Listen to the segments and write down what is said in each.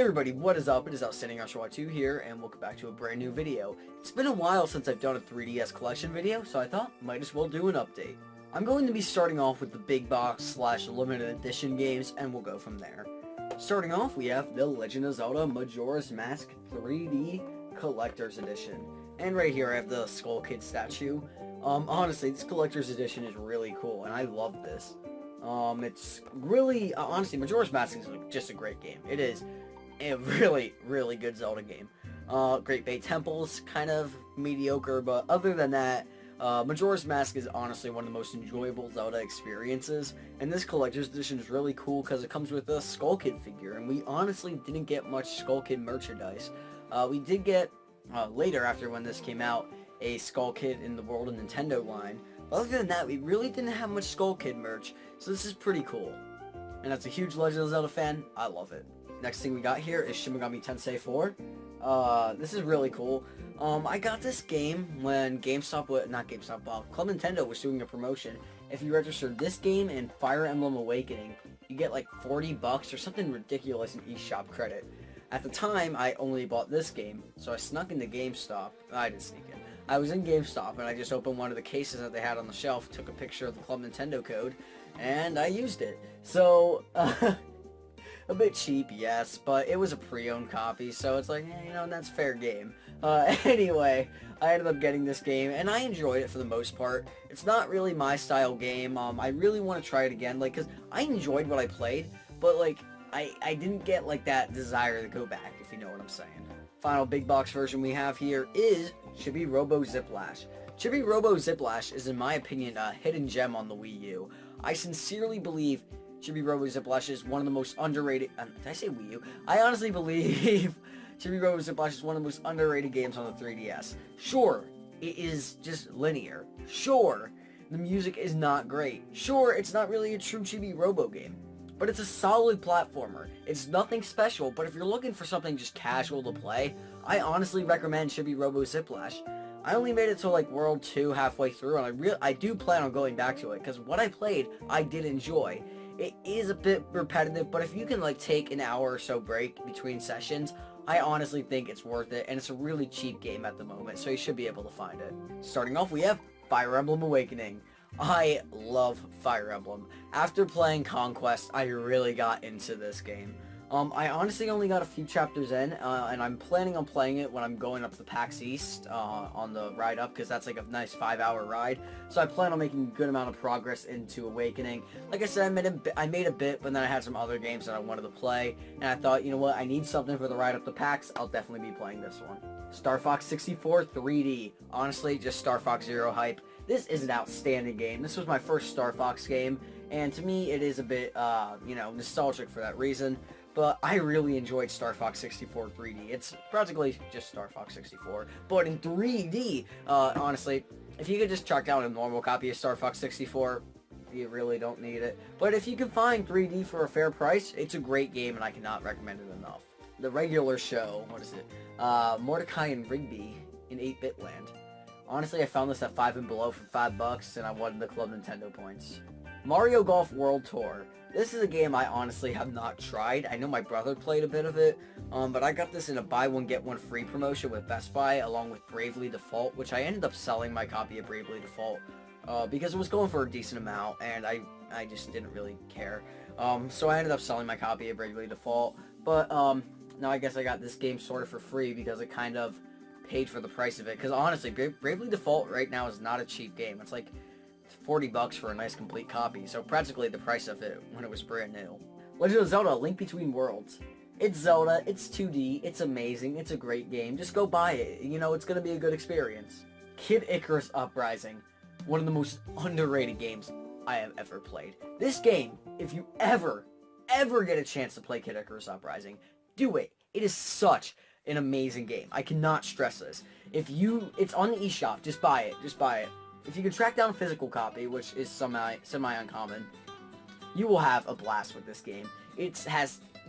Hey everybody, what is up? It is OutstandingOshawott2 here, and welcome back to a brand new video. It's been a while since I've done a 3DS collection video, so I thought might as well do an update. I'm going to be starting off with the big box slash limited edition games, and we'll go from there. Starting off, we have The Legend of Zelda Majora's Mask 3D Collector's Edition. And right here I have the Skull Kid statue. Honestly, this Collector's Edition is really cool, and I love this. It's really, honestly, Majora's Mask is just a great game. It is a really, really good Zelda game. Great Bay Temple's kind of mediocre, but other than that, Majora's Mask is honestly one of the most enjoyable Zelda experiences, and this Collector's Edition is really cool because it comes with a Skull Kid figure, and we honestly didn't get much Skull Kid merchandise. We did get, later after when this came out, a Skull Kid in the World of Nintendo line. Other than that, we really didn't have much Skull Kid merch, so this is pretty cool. And as a huge Legend of Zelda fan, I love it. Next thing we got here is Shin Megami Tensei 4. This is really cool. I got this game when Club Nintendo was doing a promotion. If you registered this game and Fire Emblem Awakening, you get like 40 bucks or something ridiculous in eShop credit. At the time, I only bought this game, so I snuck into GameStop. I didn't sneak in. I was in GameStop and I just opened one of the cases that they had on the shelf, took a picture of the Club Nintendo code, and I used it. So, a bit cheap, yes, but it was a pre-owned copy, so it's like, you know, that's fair game. Anyway, I ended up getting this game, and I enjoyed it for the most part. It's not really my style game. I really want to try it again, like, because I enjoyed what I played, but, like, I didn't get, like, that desire to go back, if you know what I'm saying. Final big box version we have here is Chibi Robo Ziplash. Chibi Robo Ziplash is, in my opinion, a hidden gem on the Wii U. I sincerely believe Chibi Robo Ziplash is one of the most underrated... did I say Wii U? I honestly believe Chibi Robo Ziplash is one of the most underrated games on the 3DS. Sure, it is just linear. Sure, the music is not great. Sure, it's not really a true Chibi Robo game. But it's a solid platformer. It's nothing special, but if you're looking for something just casual to play, I honestly recommend Chibi Robo Ziplash. I only made it to like World 2 halfway through, and I do plan on going back to it, because what I played, I did enjoy. It is a bit repetitive, but if you can like take an hour or so break between sessions, I honestly think it's worth it, and it's a really cheap game at the moment, so you should be able to find it. Starting off, we have Fire Emblem Awakening. I love Fire Emblem. After playing Conquest, I really got into this game. I honestly only got a few chapters in, and I'm planning on playing it when I'm going up to PAX East on the ride up, because that's like a nice 5-hour ride. So I plan on making a good amount of progress into Awakening. Like I said, I made a bit, but then I had some other games that I wanted to play, and I thought, you know what, I need something for the ride up to PAX. I'll definitely be playing this one. Star Fox 64 3D. Honestly, just Star Fox Zero hype. This is an outstanding game. This was my first Star Fox game, and to me, it is a bit, you know, nostalgic for that reason. But I really enjoyed Star Fox 64 3D. It's practically just Star Fox 64, but in 3D. Honestly, if you could just track down a normal copy of Star Fox 64, you really don't need it. But if you can find 3D for a fair price, it's a great game, and I cannot recommend it enough. The regular show, what is it? Mordecai and Rigby in 8-Bit Land. Honestly, I found this at 5 and Below for $5, and I wanted the Club Nintendo points. Mario Golf World Tour. This is a game I honestly have not tried. I know my brother played a bit of it, but I got this in a buy one get one free promotion with Best Buy along with Bravely Default, which I ended up selling my copy of Bravely Default because it was going for a decent amount, and I just didn't really care. So I ended up selling my copy of Bravely Default, but now I guess I got this game sort of for free because it kind of paid for the price of it, because honestly, Bravely Default right now is not a cheap game. It's like 40 bucks for a nice complete copy, so practically the price of it when it was brand new. Legend of Zelda: Link Between Worlds. It's Zelda, it's 2D, it's amazing, it's a great game. Just go buy it. You know, it's gonna be a good experience. Kid Icarus Uprising. One of the most underrated games I have ever played. This game, if you ever get a chance to play Kid Icarus Uprising, do it. It is such an amazing game. I cannot stress this. It's on the eShop, just buy it. Just buy it. If you can track down a physical copy, which is semi-uncommon, you will have a blast with this game. It's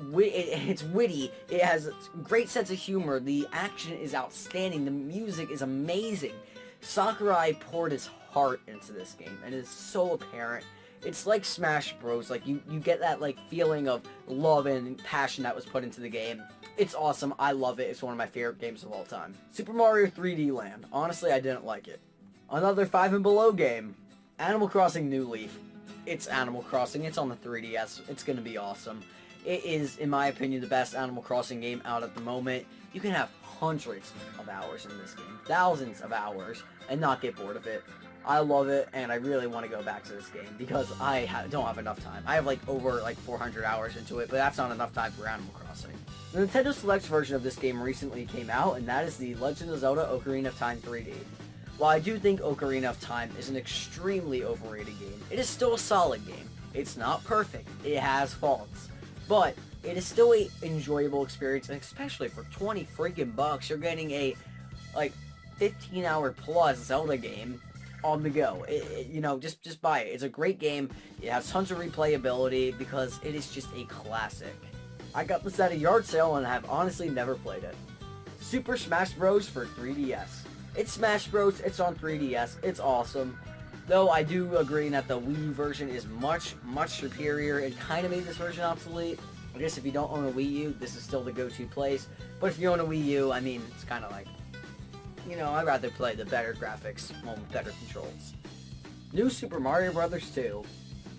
witty, it has a great sense of humor, the action is outstanding, the music is amazing. Sakurai poured his heart into this game, and it is so apparent. It's like Smash Bros. Like, you get that, like, feeling of love and passion that was put into the game. It's awesome. I love it. It's one of my favorite games of all time. Super Mario 3D Land. Honestly, I didn't like it. Another 5 and below game. Animal Crossing New Leaf. It's Animal Crossing. It's on the 3DS. It's going to be awesome. It is, in my opinion, the best Animal Crossing game out at the moment. You can have hundreds of hours in this game. Thousands of hours. And not get bored of it. I love it, and I really want to go back to this game because I don't have enough time. I have like over 400 hours into it, but that's not enough time for Animal Crossing. The Nintendo Select version of this game recently came out, and that is the Legend of Zelda Ocarina of Time 3D. While I do think Ocarina of Time is an extremely overrated game, it is still a solid game. It's not perfect, it has faults, but it is still an enjoyable experience, and especially for 20 freaking bucks, you're getting a 15-hour plus Zelda game on the go. Just buy it. It's a great game. It has tons of replayability because it is just a classic. I got this at a yard sale and have honestly never played it. Super Smash Bros. For 3DS. It's Smash Bros. It's on 3DS. It's awesome. Though I do agree that the Wii U version is much, much superior. It kind of made this version obsolete. I guess if you don't own a Wii U, this is still the go-to place. But if you own a Wii U, I mean, it's kind of like, I'd rather play the better graphics, one with better controls. New Super Mario Bros. 2.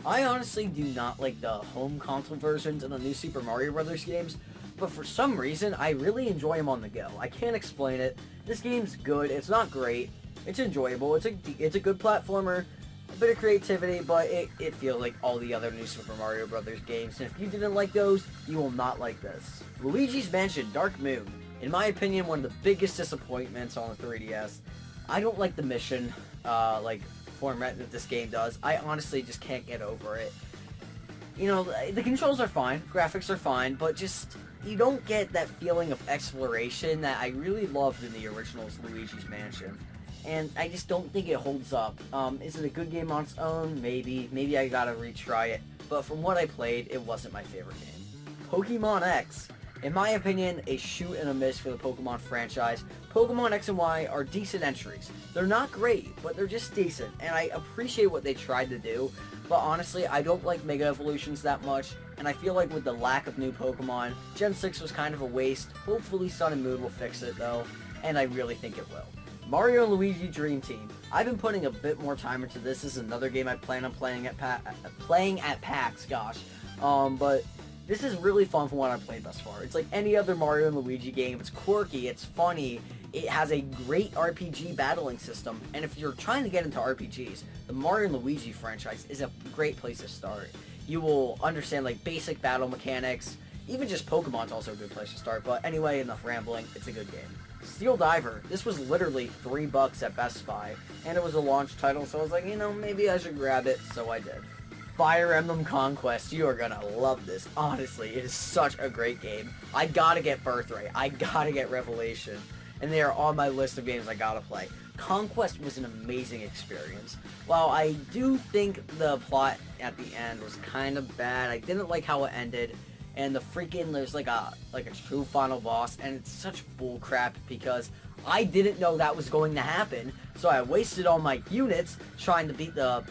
I honestly do not like the home console versions of the new Super Mario Bros. Games, but for some reason, I really enjoy them on the go. I can't explain it. This game's good. It's not great. It's enjoyable. It's a good platformer, a bit of creativity, but it feels like all the other new Super Mario Bros. Games, and if you didn't like those, you will not like this. Luigi's Mansion Dark Moon. In my opinion, one of the biggest disappointments on the 3DS. I don't like the mission, format that this game does. I honestly just can't get over it. The controls are fine, graphics are fine, but just, you don't get that feeling of exploration that I really loved in the original's Luigi's Mansion. And I just don't think it holds up. Is it a good game on its own? Maybe. Maybe I gotta retry it. But from what I played, it wasn't my favorite game. Pokemon X. In my opinion, a shoot and a miss for the Pokemon franchise. Pokemon X and Y are decent entries. They're not great, but they're just decent, and I appreciate what they tried to do, but honestly, I don't like Mega Evolutions that much, and I feel like with the lack of new Pokemon, Gen 6 was kind of a waste. Hopefully Sun and Moon will fix it, though, and I really think it will. Mario and Luigi Dream Team. I've been putting a bit more time into this. This is another game I plan on playing at PAX, but this is really fun from what I've played thus far. It's like any other Mario and Luigi game. It's quirky, it's funny, it has a great RPG battling system, and if you're trying to get into RPGs, the Mario and Luigi franchise is a great place to start. You will understand basic battle mechanics, even just Pokemon's also a good place to start, but anyway, enough rambling, it's a good game. Steel Diver, this was literally $3 at Best Buy, and it was a launch title, so I was like, maybe I should grab it, so I did. Fire Emblem Conquest, you are gonna love this. Honestly, it is such a great game. I gotta get Birthright, I gotta get Revelation, and they are on my list of games I gotta play. Conquest was an amazing experience. While I do think the plot at the end was kind of bad, I didn't like how it ended, and there's like a true final boss, and it's such bullcrap because I didn't know that was going to happen, so I wasted all my units trying to beat the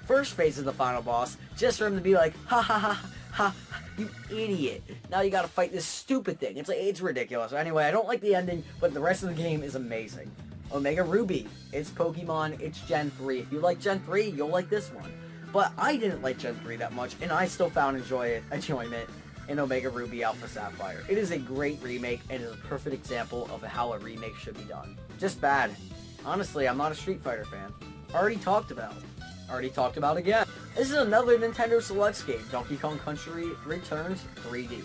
first phase of the final boss, just for him to be like, ha ha ha ha, you idiot. Now you gotta fight this stupid thing. It's ridiculous. So anyway, I don't like the ending, but the rest of the game is amazing. Omega Ruby. It's Pokemon, it's Gen 3. If you like Gen 3, you'll like this one. But I didn't like Gen 3 that much, and I still found enjoyment in Omega Ruby Alpha Sapphire. It is a great remake, and is a perfect example of how a remake should be done. Just bad. Honestly, I'm not a Street Fighter fan. Already talked about again. This is another Nintendo Selects game, Donkey Kong Country Returns 3D.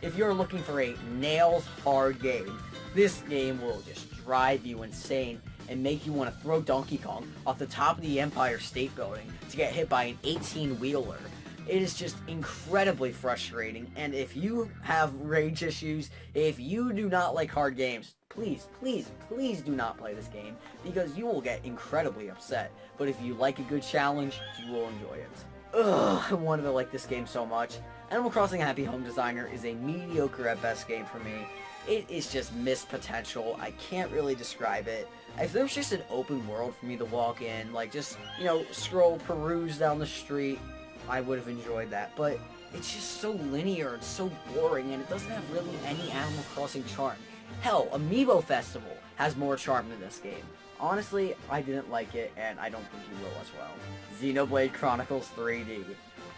If you're looking for a nails-hard game, this game will just drive you insane and make you want to throw Donkey Kong off the top of the Empire State Building to get hit by an 18-wheeler. It is just incredibly frustrating, and if you have rage issues, if you do not like hard games, please, please, please do not play this game, because you will get incredibly upset. But if you like a good challenge, you will enjoy it. Ugh, I wanted to like this game so much. Animal Crossing Happy Home Designer is a mediocre at best game for me. It is just missed potential. I can't really describe it. If there was just an open world for me to walk in, just, scroll, peruse down the street, I would have enjoyed that, but it's just so linear and so boring, and it doesn't have really any Animal Crossing charm. Hell, Amiibo Festival has more charm than this game. Honestly, I didn't like it, and I don't think you will as well. Xenoblade Chronicles 3D.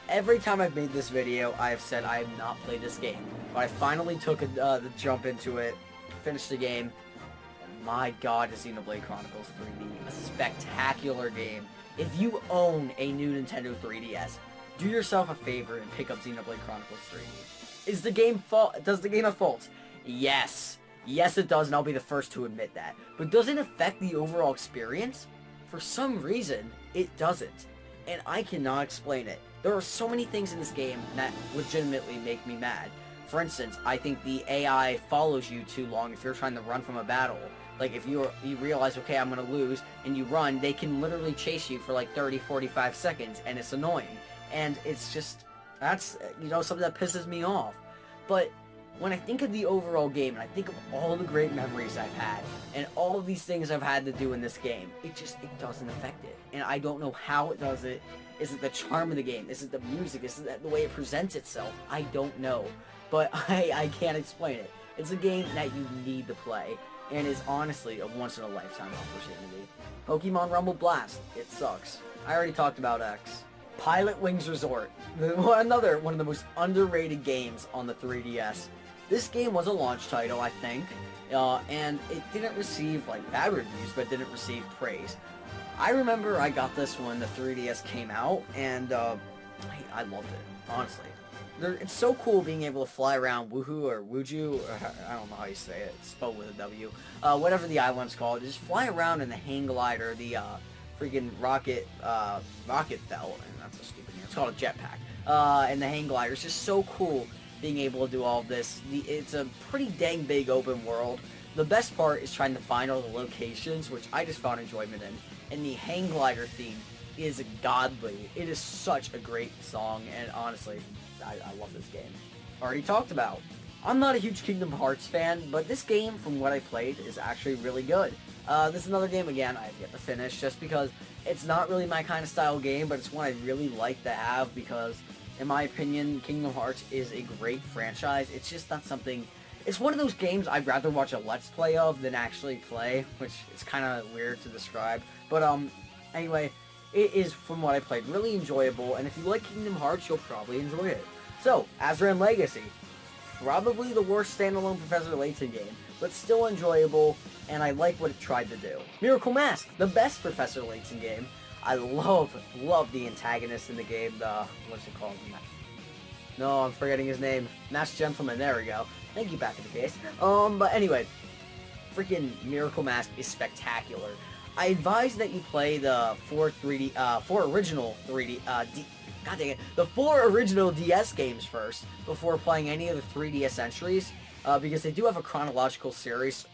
Every time I've made this video, I have said I have not played this game, but I finally took the jump into it, finished the game, and my god, is Xenoblade Chronicles 3D a spectacular game. If you own a new Nintendo 3DS, do yourself a favor and pick up Xenoblade Chronicles 3D. Does the game have faults? Yes. Yes, it does, and I'll be the first to admit that. But does it affect the overall experience? For some reason, it doesn't. And I cannot explain it. There are so many things in this game that legitimately make me mad. For instance, I think the AI follows you too long if you're trying to run from a battle. Like, if you realize, okay, I'm gonna lose, and you run, they can literally chase you for like 30-45 seconds, and it's annoying. And it's just, that's, you know, something that pisses me off. But when I think of the overall game, and I think of all the great memories I've had, and all of these things I've had to do in this game, it doesn't affect it. And I don't know how it does it. Is it the charm of the game? Is it the music? Is it the way it presents itself? I don't know. But I can't explain it. It's a game that you need to play, and is honestly a once-in-a-lifetime opportunity. Pokemon Rumble Blast. It sucks. I already talked about X. Pilot Wings Resort. Another one of the most underrated games on the 3DS. This game was a launch title, I think, and it didn't receive, like, bad reviews, but didn't receive praise. I remember I got this when the 3DS came out, and I loved it, honestly. It's so cool being able to fly around Woohoo or Wuju, or I don't know how you say it, it's spelled with a W, whatever the island's called. Just fly around in the hang glider, the freaking rocket belt, and that's a stupid name, it's called a jetpack, and the hang glider. It's just so cool being able to do all of this. It's a pretty dang big open world. The best part is trying to find all the locations, which I just found enjoyment in, and the hang glider theme is godly. It is such a great song, and honestly, I love this game. Already talked about. I'm not a huge Kingdom Hearts fan, but this game, from what I played, is actually really good. This is another game, again, I have yet to finish, just because it's not really my kind of style game, but it's one I really like to have, because, in my opinion, Kingdom Hearts is a great franchise. It's just not something... It's one of those games I'd rather watch a Let's Play of than actually play, which is kind of weird to describe. But, anyway, it is, from what I played, really enjoyable, and if you like Kingdom Hearts, you'll probably enjoy it. So, Azran Legacy. Probably the worst standalone Professor Layton game, but still enjoyable, and I like what it tried to do. Miracle Mask, the best Professor Layton game. I love the antagonist in the game, what's it called? No, I'm forgetting his name. Masked Gentleman, there we go. Thank you, back in the case. But anyway, freaking Miracle Mask is spectacular. I advise that you play the four original DS games first, before playing any of the 3DS entries, because they do have a chronological series.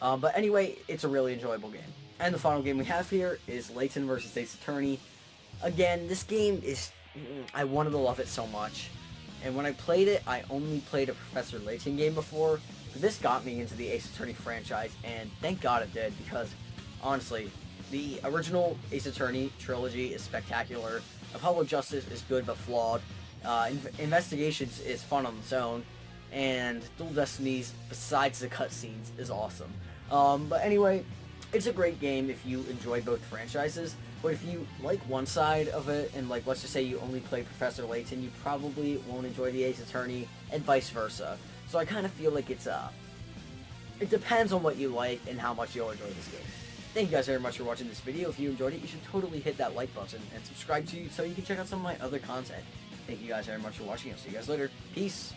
But anyway, it's a really enjoyable game. And the final game we have here is Layton vs. Ace Attorney. Again, this game is... I wanted to love it so much. And when I played it, I only played a Professor Layton game before. But this got me into the Ace Attorney franchise, and thank God it did, because, honestly, the original Ace Attorney trilogy is spectacular. Apollo Justice is good but flawed. Investigations is fun on its own. And Dual Destinies, besides the cutscenes, is awesome. But anyway, it's a great game if you enjoy both franchises. But if you like one side of it, and like, let's just say you only play Professor Layton, you probably won't enjoy the Ace Attorney, and vice versa. So I kind of feel like it depends on what you like and how much you'll enjoy this game. Thank you guys very much for watching this video. If you enjoyed it, you should totally hit that like button and subscribe so you can check out some of my other content. Thank you guys very much for watching. I'll see you guys later. Peace.